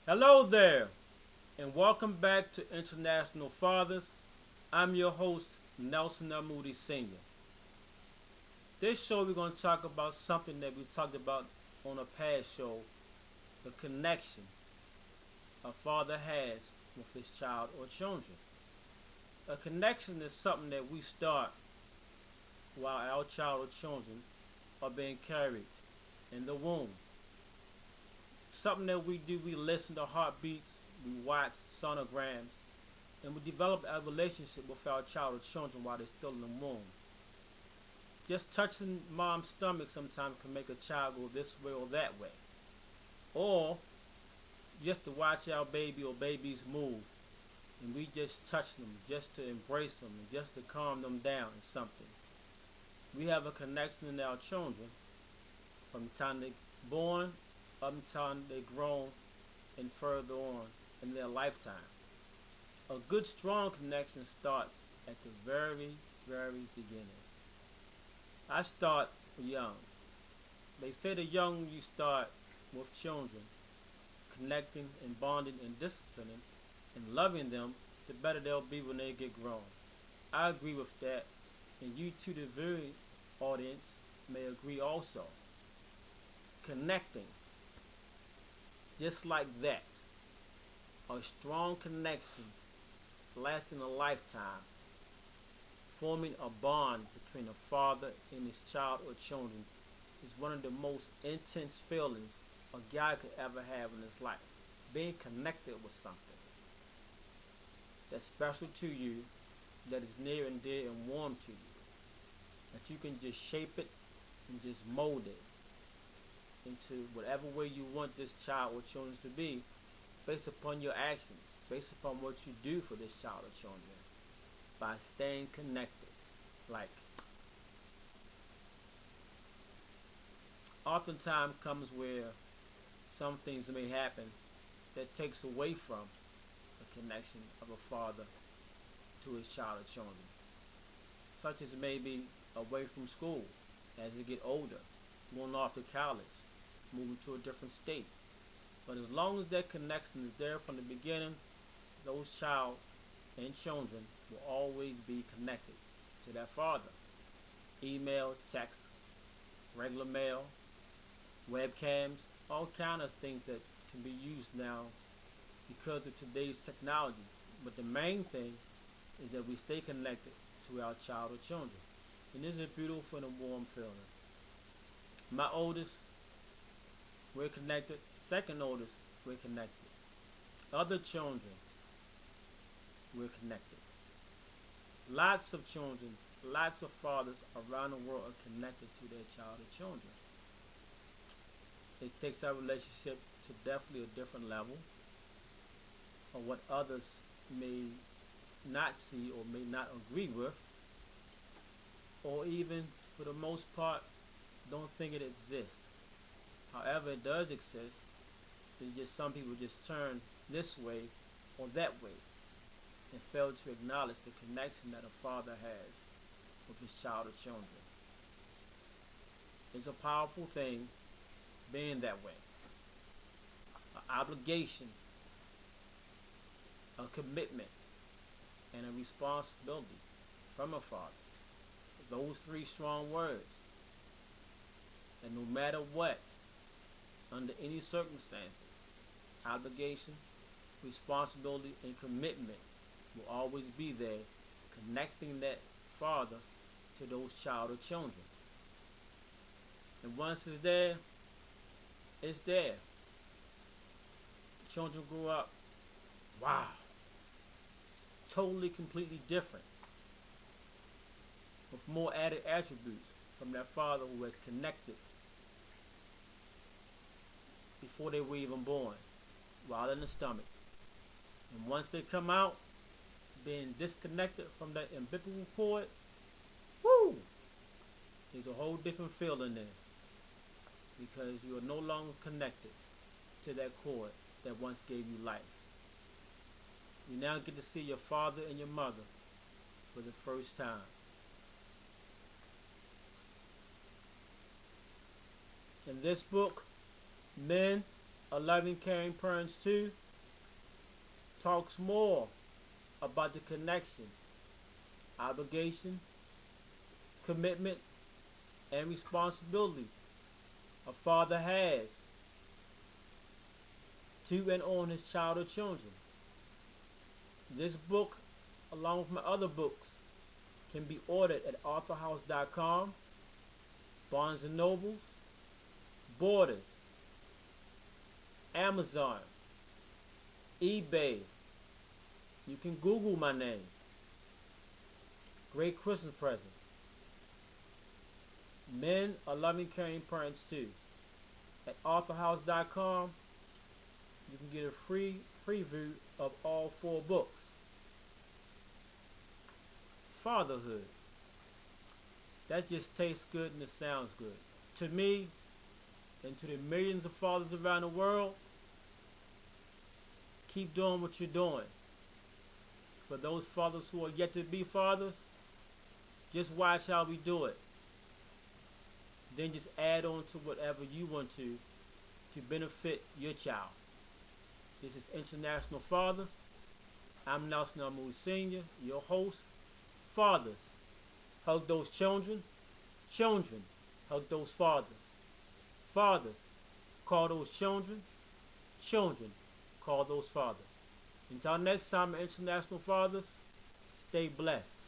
Hello there, and welcome back to International Fathers. I'm your host, Nelson L. Moody Sr. This show, we're going to talk about something that we talked about on a past show, the connection a father has with his child or children. A connection is something that we start while our child or children are being carried in the womb. Something that we do, we listen to heartbeats, we watch sonograms, and we develop a relationship with our child or children while they're still in the womb. Just touching mom's stomach sometimes can make a child go this way or that way. Or just to watch our baby or babies move, and we just touch them, just to embrace them, and just to calm them down is something. We have a connection in our children from the time they're born up until they're grown and further on in their lifetime. A good strong connection starts at the very beginning. I start young. They say the younger you start with children, connecting and bonding and disciplining and loving them, the better they'll be when they get grown. I agree with that, and you too, the very audience, may agree also. Connecting, just like that, a strong connection lasting a lifetime, forming a bond between a father and his child or children is one of the most intense feelings a guy could ever have in his life. Being connected with something that's special to you, that is near and dear and warm to you, that you can just shape it and just mold it into whatever way you want this child or children to be, based upon your actions, based upon what you do for this child or children, by staying connected. Like, oftentimes comes where some things may happen that takes away from the connection of a father to his child or children, such as maybe away from school as they get older, going off to college, moving to a different state. But as long as that connection is there from the beginning, those child and children will always be connected to their father. Email, text, regular mail, webcams, all kind of things that can be used now because of today's technology. But the main thing is that we stay connected to our child or children. And this is a beautiful and a warm feeling. My oldest, we're connected. Second oldest, we're connected. Other children, we're connected. Lots of children, lots of fathers around the world are connected to their child or children. It takes our relationship to definitely a different level of what others may not see or may not agree with, or even for the most part don't think it exists. However, it does exist. It's just some people just turn this way or that way and fail to acknowledge the connection that a father has with his child or children. It's a powerful thing being that way. An obligation, a commitment, and a responsibility from a father. Those three strong words. And no matter what, under any circumstances, obligation, responsibility, and commitment will always be there, connecting that father to those child or children. And once it's there, it's there. Children grew up, wow, totally, completely different, with more added attributes from that father who has connected before they were even born, while in the stomach. And once they come out, being disconnected from that umbilical cord, whoo, there's a whole different feeling there, because you are no longer connected to that cord that once gave you life. You now get to see your father and your mother for the first time. In this book, men 11 Caring Parents 2 talks more about the connection, obligation, commitment, and responsibility a father has to and on his child or children. This book, along with my other books, can be ordered at authorhouse.com, Barnes & Nobles, Borders, Amazon, eBay. You can Google my name. Great Christmas present. Men Are Loving Caring Parents 2. At authorhouse.com, you can get a free preview of all 4 books. Fatherhood. That just tastes good and it sounds good. To me, and to the millions of fathers around the world, keep doing what you're doing. For those fathers who are yet to be fathers, just watch how we do it. Then just add on to whatever you want to benefit your child. This is International Fathers. I'm Nelson Moody Sr., your host. Fathers, hug those children. Children, hug those fathers. Fathers, call those children. Children, call those fathers. Until next time, International Fathers, stay blessed.